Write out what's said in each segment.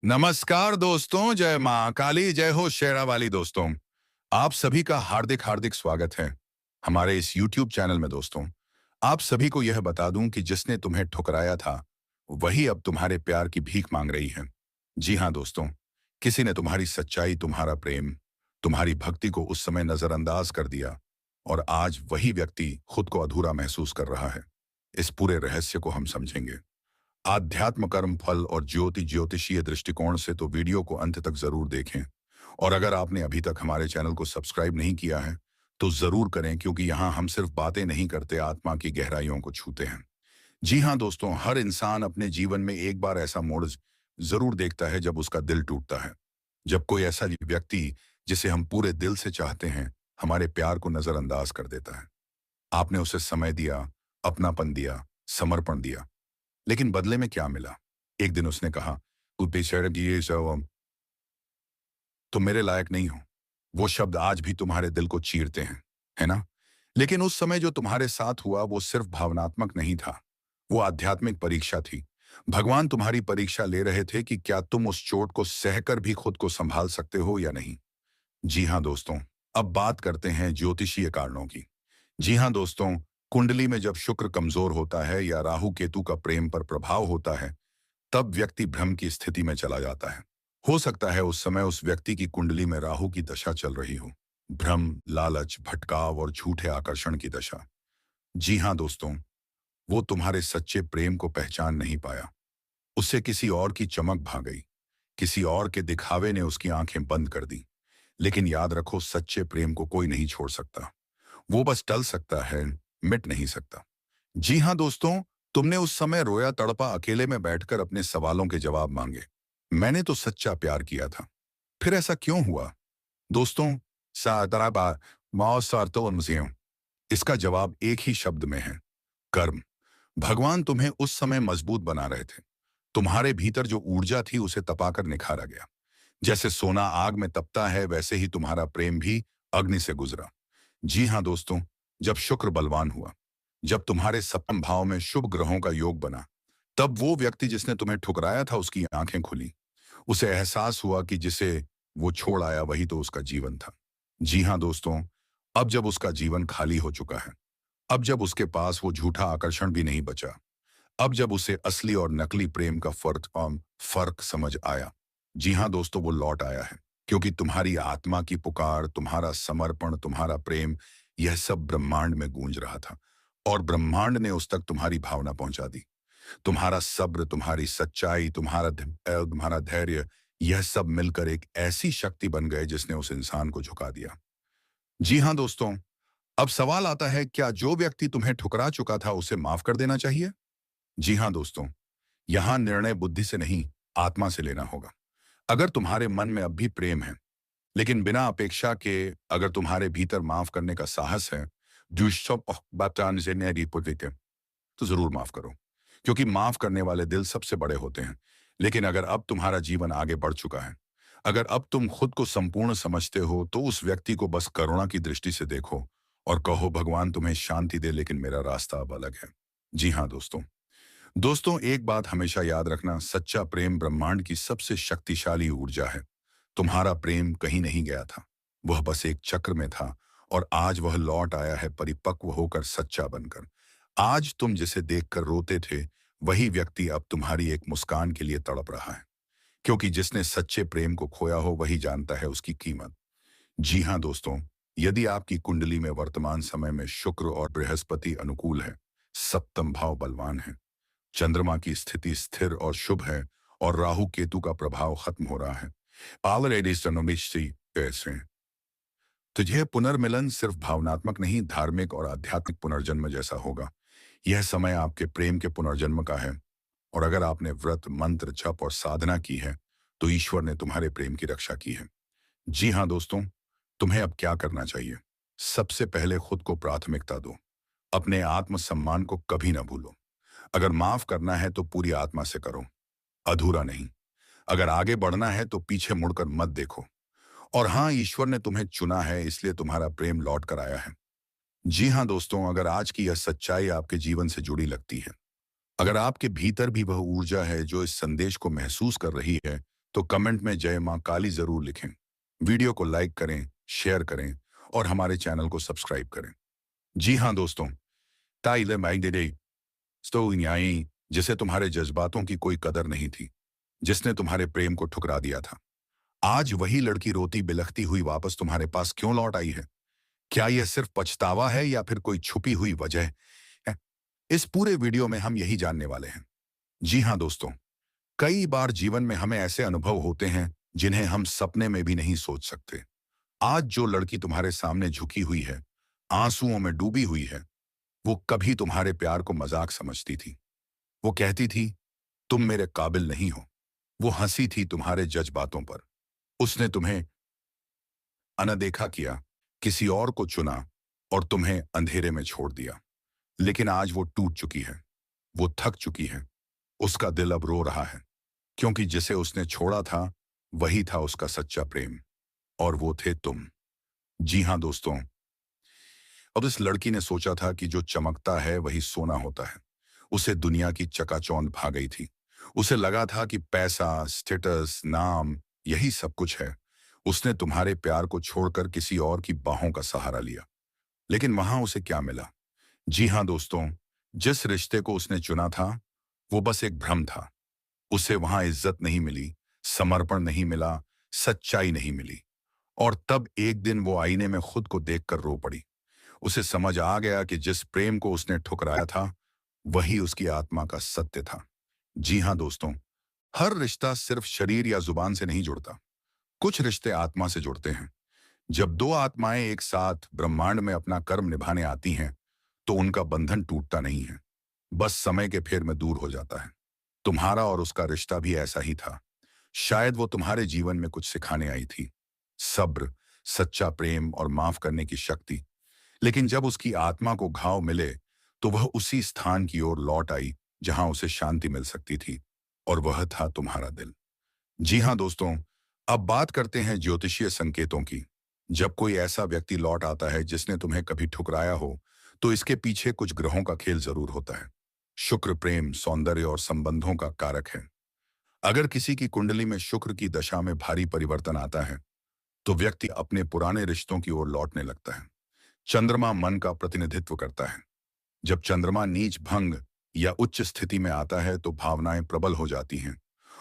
नमस्कार दोस्तों, जय माँ काली, जय हो शेरा वाली दोस्तों। आप सभी का हार्दिक हार्दिक स्वागत है हमारे इस YouTube चैनल में दोस्तों। आप सभी को यह बता दूं कि जिसने तुम्हें ठुकराया था, वही अब तुम्हारे प्यार की भीख मांग रही है। जी हाँ दोस्तों, किसी ने तुम्हारी सच्चाई, तुम्हारा प्रेम, तुम्हारी भक्ति को उस समय नजरअंदाज कर दिया और आज वही व्यक्ति खुद को अधूरा महसूस कर रहा है। इस पूरे रहस्य को हम समझेंगे आध्यात्म, कर्म, फल और ज्योतिषीय दृष्टिकोण से, तो वीडियो को अंत तक जरूर देखें। और अगर आपने अभी तक हमारे चैनल को सब्सक्राइब नहीं किया है तो जरूर करें, क्योंकि यहाँ हम सिर्फ बातें नहीं करते, आत्मा की गहराइयों को छूते हैं। जी हाँ दोस्तों, हर इंसान अपने जीवन में एक बार ऐसा मोड़ जरूर देखता है जब उसका दिल टूटता है। जब कोई ऐसा व्यक्ति जिसे हम पूरे दिल से चाहते हैं, हमारे प्यार को नजरअंदाज कर देता है। आपने उसे समय दिया, अपनापन दिया, समर्पण दिया, लेकिन बदले में क्या मिला? एक दिन उसने कहा, "तू बेशर्म, ये सब तुम मेरे लायक नहीं हो।" वो शब्द आज भी तुम्हारे दिल को चीरते हैं, है ना? लेकिन उस समय जो तुम्हारे साथ हुआ वो सिर्फ भावनात्मक नहीं था, वो आध्यात्मिक परीक्षा थी। भगवान तुम्हारी परीक्षा ले रहे थे कि क्या तुम उस चोट को सहकर भी खुद को संभाल सकते हो या नहीं। जी हाँ दोस्तों, अब बात करते हैं ज्योतिषीय कारणों की। जी हाँ दोस्तों, कुंडली में जब शुक्र कमजोर होता है या राहु केतु का प्रेम पर प्रभाव होता है, तब व्यक्ति भ्रम की स्थिति में चला जाता है। हो सकता है उस समय उस व्यक्ति की कुंडली में राहु की दशा चल रही हो। भ्रम, लालच, भटकाव और झूठे आकर्षण की दशा। जी हाँ दोस्तों, वो तुम्हारे सच्चे प्रेम को पहचान नहीं पाया। उससे किसी और की चमक भा गई। किसी और के दिखावे ने उसकी आंखें बंद कर दी। लेकिन याद रखो, सच्चे प्रेम को कोई नहीं छोड़ सकता। वो बस टल सकता है, मिट नहीं सकता। जी हाँ दोस्तों, तुमने उस समय रोया तड़पा, अकेले में बैठकर अपने सवालों के जवाब मांगे। मैंने तो सच्चा प्यार किया था, फिर ऐसा क्यों हुआ? दोस्तों, सादराबा माओ सार्तो म्यूजियम, इसका जवाब एक ही शब्द में है, कर्म। भगवान तुम्हें उस समय मजबूत बना रहे थे। तुम्हारे भीतर जो ऊर्जा थी उसे तपाकर निखारा गया। जैसे सोना आग में तपता है, वैसे ही तुम्हारा प्रेम भी अग्नि से गुजरा। जी हाँ दोस्तों, जब शुक्र बलवान हुआ, जब तुम्हारे सप्तम भाव में शुभ ग्रहों का योग बना, तब वो व्यक्ति जिसने तुम्हें ठुकराया था उसकी आंखें खुली। उसे एहसास हुआ कि जिसे वो छोड़ आया वही तो उसका जीवन था। जी हाँ दोस्तों, अब जब उसका जीवन खाली हो चुका है, अब जब उसके पास वो झूठा आकर्षण भी नहीं बचा, अब जब उसे असली और नकली प्रेम का फर्क समझ आया, जी हाँ दोस्तों, वो लौट आया है। क्योंकि तुम्हारी आत्मा की पुकार, तुम्हारा समर्पण, तुम्हारा प्रेम, यह सब ब्रह्मांड में गूंज रहा था। और ब्रह्मांड ने उस तक तुम्हारी भावना पहुंचा दी। तुम्हारा सब्र, तुम्हारी सच्चाई, तुम्हारा धैर्य, यह सब मिलकर एक ऐसी शक्ति बन गए जिसने उस इंसान को झुका दिया। जी हाँ दोस्तों, अब सवाल आता है, क्या जो व्यक्ति तुम्हें ठुकरा चुका था उसे माफ कर देना चाहिए? जी हाँ दोस्तों, यहाँ निर्णय बुद्धि से नहीं, आत्मा से लेना होगा। अगर तुम्हारे मन में अब भी प्रेम है, लेकिन बिना अपेक्षा के, अगर तुम्हारे भीतर माफ करने का साहस है, तो जरूर माफ करो। क्योंकि माफ करने वाले दिल सबसे बड़े होते हैं। लेकिन अगर अब तुम्हारा जीवन आगे बढ़ चुका है, अगर अब तुम खुद को संपूर्ण समझते हो, तो उस व्यक्ति को बस करुणा की दृष्टि से देखो और कहो, भगवान तुम्हें शांति दे, लेकिन मेरा रास्ता अब अलग है। जी हाँ दोस्तों, एक बात हमेशा याद रखना, सच्चा प्रेम ब्रह्मांड की सबसे शक्तिशाली ऊर्जा है। तुम्हारा प्रेम कहीं नहीं गया था, वह बस एक चक्र में था, और आज वह लौट आया है, परिपक्व होकर, सच्चा बनकर। आज तुम जिसे देखकर रोते थे, वही व्यक्ति अब तुम्हारी एक मुस्कान के लिए तड़प रहा है। क्योंकि जिसने सच्चे प्रेम को खोया हो वही जानता है उसकी कीमत। जी हाँ दोस्तों, यदि आपकी कुंडली में वर्तमान समय में शुक्र और बृहस्पति अनुकूल है, सप्तम भाव बलवान है, चंद्रमा की स्थिति स्थिर और शुभ है, और राहु केतु का प्रभाव खत्म हो रहा है, ऑलरेडी कैसे, तो यह पुनर्मिलन सिर्फ भावनात्मक नहीं, धार्मिक और आध्यात्मिक पुनर्जन्म जैसा होगा। यह समय आपके प्रेम के पुनर्जन्म का है। और अगर आपने व्रत, मंत्र, जप और साधना की है, तो ईश्वर ने तुम्हारे प्रेम की रक्षा की है। जी हाँ दोस्तों, तुम्हें अब क्या करना चाहिए? सबसे पहले खुद को प्राथमिकता दो। अपने आत्मसम्मान को कभी ना भूलो। अगर माफ करना है तो पूरी आत्मा से करो, अधूरा नहीं। अगर आगे बढ़ना है तो पीछे मुड़कर मत देखो। और हाँ, ईश्वर ने तुम्हें चुना है, इसलिए तुम्हारा प्रेम लौट कर आया है। जी हाँ दोस्तों, अगर आज की यह सच्चाई आपके जीवन से जुड़ी लगती है, अगर आपके भीतर भी वह ऊर्जा है जो इस संदेश को महसूस कर रही है, तो कमेंट में जय मां काली जरूर लिखें। वीडियो को लाइक करें, शेयर करें और हमारे चैनल को सब्सक्राइब करें। जी हाँ दोस्तों, ताइले माइडेडे स्टोइन्याई, जिसे तुम्हारे जज्बातों की कोई कदर नहीं थी, जिसने तुम्हारे प्रेम को ठुकरा दिया था, आज वही लड़की रोती बिलखती हुई वापस तुम्हारे पास क्यों लौट आई है? क्या यह सिर्फ पछतावा है या फिर कोई छुपी हुई वजह है? इस पूरे वीडियो में हम यही जानने वाले हैं। जी हाँ दोस्तों, कई बार जीवन में हमें ऐसे अनुभव होते हैं जिन्हें हम सपने में भी नहीं सोच सकते। आज जो लड़की तुम्हारे सामने झुकी हुई है, आंसुओं में डूबी हुई है, वो कभी तुम्हारे प्यार को मजाक समझती थी। वो कहती थी, तुम मेरे काबिल नहीं हो। वो हंसी थी तुम्हारे जज्बातों पर। उसने तुम्हें अनदेखा किया, किसी और को चुना और तुम्हें अंधेरे में छोड़ दिया। लेकिन आज वो टूट चुकी है, वो थक चुकी है, उसका दिल अब रो रहा है, क्योंकि जिसे उसने छोड़ा था वही था उसका सच्चा प्रेम, और वो थे तुम। जी हाँ दोस्तों, अब इस लड़की ने सोचा था कि जो चमकता है वही सोना होता है। उसे दुनिया की चकाचौंध भा गई थी। उसे लगा था कि पैसा, स्टेटस, नाम, यही सब कुछ है। उसने तुम्हारे प्यार को छोड़कर किसी और की बाहों का सहारा लिया। लेकिन वहां उसे क्या मिला? जी हाँ दोस्तों, जिस रिश्ते को उसने चुना था वो बस एक भ्रम था। उसे वहां इज्जत नहीं मिली, समर्पण नहीं मिला, सच्चाई नहीं मिली। और तब एक दिन वो आईने में खुद को देखकर रो पड़ी। उसे समझ आ गया कि जिस प्रेम को उसने ठुकराया था वही उसकी आत्मा का सत्य था। जी हाँ दोस्तों, हर रिश्ता सिर्फ शरीर या जुबान से नहीं जुड़ता। कुछ रिश्ते आत्मा से जुड़ते हैं। जब दो आत्माएं एक साथ ब्रह्मांड में अपना कर्म निभाने आती हैं तो उनका बंधन टूटता नहीं है, बस समय के फेर में दूर हो जाता है। तुम्हारा और उसका रिश्ता भी ऐसा ही था। शायद वो तुम्हारे जीवन में कुछ सिखाने आई थी, सब्र, सच्चा प्रेम और माफ करने की शक्ति। लेकिन जब उसकी आत्मा को घाव मिले तो वह उसी स्थान की ओर लौट आई जहां उसे शांति मिल सकती थी, और वह था तुम्हारा दिल। जी हाँ दोस्तों, अब बात करते हैं ज्योतिषीय संकेतों की। जब कोई ऐसा व्यक्ति लौट आता है जिसने तुम्हें कभी ठुकराया हो, तो इसके पीछे कुछ ग्रहों का खेल जरूर होता है। शुक्र प्रेम, सौंदर्य और संबंधों का कारक है। अगर किसी की कुंडली में शुक्र की दशा में भारी परिवर्तन आता है तो व्यक्ति अपने पुराने रिश्तों की ओर लौटने लगता है। चंद्रमा मन का प्रतिनिधित्व करता है। जब चंद्रमा नीच, भंग या उच्च स्थिति में आता है तो भावनाएं प्रबल हो जाती हैं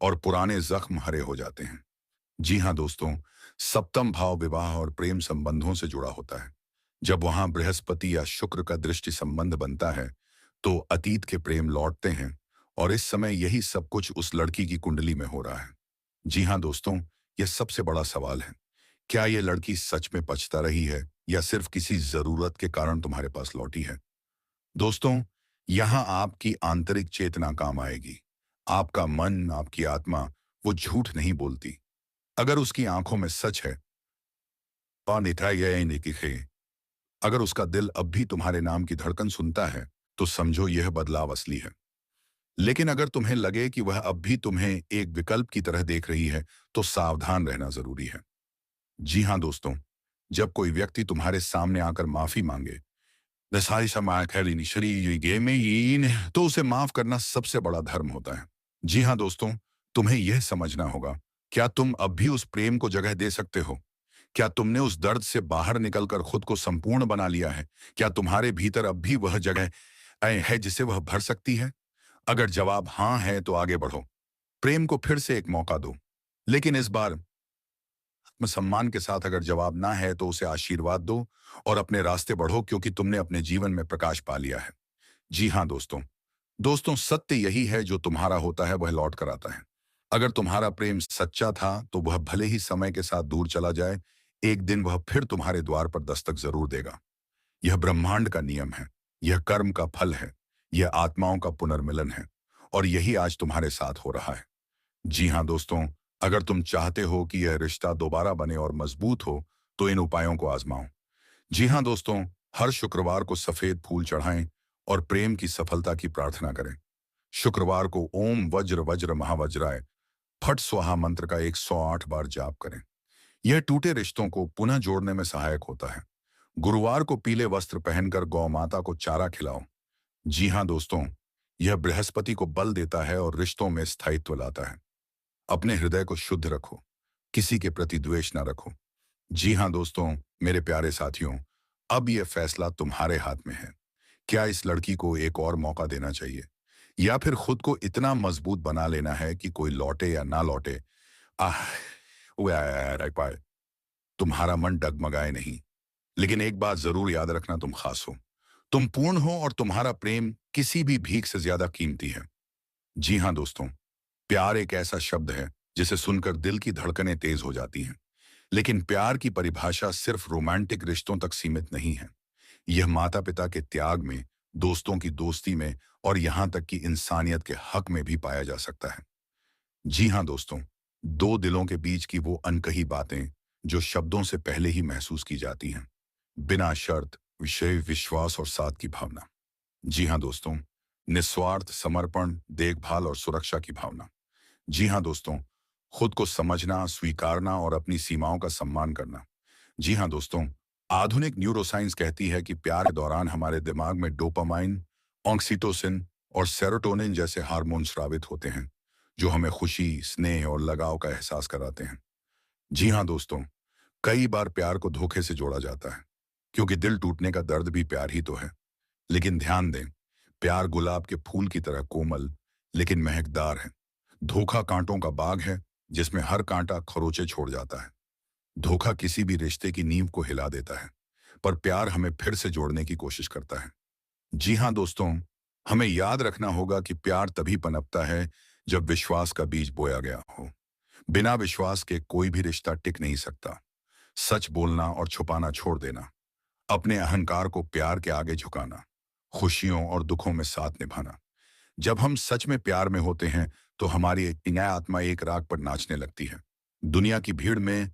और पुराने जख्म हरे हो जाते हैं। जी हाँ दोस्तों, सप्तम भाव विवाह और प्रेम संबंधों से जुड़ा होता है। जब वहां बृहस्पति या शुक्र का दृष्टि संबंध बनता है तो अतीत के प्रेम लौटते हैं, और इस समय यही सब कुछ उस लड़की की कुंडली में हो रहा है। जी हाँ दोस्तों, यह सबसे बड़ा सवाल है, क्या यह लड़की सच में पछता रही है या सिर्फ किसी जरूरत के कारण तुम्हारे पास लौटी है? दोस्तों, यहां आपकी आंतरिक चेतना काम आएगी। आपका मन, आपकी आत्मा, वो झूठ नहीं बोलती। अगर उसकी आंखों में सच है, अगर उसका दिल अब भी तुम्हारे नाम की धड़कन सुनता है, तो समझो यह बदलाव असली है। लेकिन अगर तुम्हें लगे कि वह अब भी तुम्हें एक विकल्प की तरह देख रही है, तो सावधान रहना जरूरी है। जी हाँ दोस्तों, जब कोई व्यक्ति तुम्हारे सामने आकर माफी मांगे, तो उसे माफ करना सबसे बड़ा धर्म होता है। जी हाँ दोस्तों, तुम्हें यह समझना होगा, क्या तुम अब भी उस प्रेम को जगह दे सकते हो? क्या तुमने उस दर्द से बाहर निकलकर खुद को संपूर्ण बना लिया है? क्या तुम्हारे भीतर अब भी वह जगह है जिसे वह भर सकती है? अगर जवाब हाँ है तो आगे बढ़ो। प्रेम को फिर से एक मौका दो। लेकिन इस बार आत्मसम्मान के साथ। अगर जवाब ना है तो उसे आशीर्वाद दो और अपने रास्ते बढ़ो, क्योंकि तुमने अपने जीवन में प्रकाश पा लिया है। जी हाँ दोस्तों, सत्य यही है, जो तुम्हारा होता है वह लौट कर आता है। अगर तुम्हारा प्रेम सच्चा था तो वह भले ही समय के साथ दूर चला जाए, एक दिन वह फिर तुम्हारे द्वार पर दस्तक जरूर देगा। यह ब्रह्मांड का नियम है, यह कर्म का फल है, यह आत्माओं का पुनर्मिलन है, और यही आज तुम्हारे साथ हो रहा है। जी हाँ दोस्तों, अगर तुम चाहते हो कि यह रिश्ता दोबारा बने और मजबूत हो, तो इन उपायों को आजमाओ। जी हाँ दोस्तों, हर शुक्रवार को सफेद फूल चढ़ाएं और प्रेम की सफलता की प्रार्थना करें। शुक्रवार को ओम वज्र वज्र महावज्राय फट स्वाहा मंत्र का 108 बार जाप करें। यह टूटे रिश्तों को पुनः जोड़ने में सहायक होता है। गुरुवार को पीले वस्त्र पहनकर गौ माता को चारा खिलाओ। जी हाँ दोस्तों, यह बृहस्पति को बल देता है और रिश्तों में स्थायित्व लाता है। अपने हृदय को शुद्ध रखो, किसी के प्रति द्वेष ना रखो। जी हाँ दोस्तों, मेरे प्यारे साथियों, अब यह फैसला तुम्हारे हाथ में है। क्या इस लड़की को एक और मौका देना चाहिए या फिर खुद को इतना मजबूत बना लेना है कि कोई लौटे या ना लौटे, आह रह पाए। तुम्हारा मन डगमगाए नहीं, लेकिन एक बात जरूर याद रखना, तुम खास हो, तुम पूर्ण हो और तुम्हारा प्रेम किसी भी भीख से ज्यादा कीमती है। जी हाँ दोस्तों, प्यार एक ऐसा शब्द है जिसे सुनकर दिल की धड़कनें तेज हो जाती हैं। लेकिन प्यार की परिभाषा सिर्फ रोमांटिक रिश्तों तक सीमित नहीं है। यह माता पिता के त्याग में, दोस्तों की दोस्ती में और यहां तक कि इंसानियत के हक में भी पाया जा सकता है। जी हाँ दोस्तों, दो दिलों के बीच की वो अनकही बातें जो शब्दों से पहले ही महसूस की जाती हैं, बिना शर्त, विषय, विश्वास और साथ की भावना। जी हाँ दोस्तों, निस्वार्थ समर्पण, देखभाल और सुरक्षा की भावना। जी हाँ दोस्तों, खुद को समझना, स्वीकारना और अपनी सीमाओं का सम्मान करना। जी हाँ दोस्तों, आधुनिक न्यूरोसाइंस कहती है कि प्यार के दौरान हमारे दिमाग में डोपामाइन, ऑक्सीटोसिन और सेरोटोनिन जैसे हार्मोन स्रावित होते हैं, जो हमें खुशी, स्नेह और लगाव का एहसास कराते हैं। जी हाँ दोस्तों, कई बार प्यार को धोखे से जोड़ा जाता है, क्योंकि दिल टूटने का दर्द भी प्यार ही तो है। लेकिन ध्यान दें, प्यार गुलाब के फूल की तरह कोमल लेकिन महकदार है। धोखा कांटों का बाग है, जिसमें हर कांटा खरोंचे छोड़ जाता है। धोखा किसी भी रिश्ते की नींव को हिला देता है, पर प्यार हमें फिर से जोड़ने की कोशिश करता है। जी हाँ दोस्तों, हमें याद रखना होगा कि प्यार तभी पनपता है जब विश्वास का बीज बोया गया हो। बिना विश्वास के कोई भी रिश्ता टिक नहीं सकता। सच बोलना और छुपाना छोड़ देना, अपने अहंकार को प्यार के आगे झुकाना, खुशियों और दुखों में साथ निभाना। जब हम सच में प्यार में होते हैं तो हमारी न्याय आत्मा एक राग पर नाचने लगती है। दुनिया की भीड़ में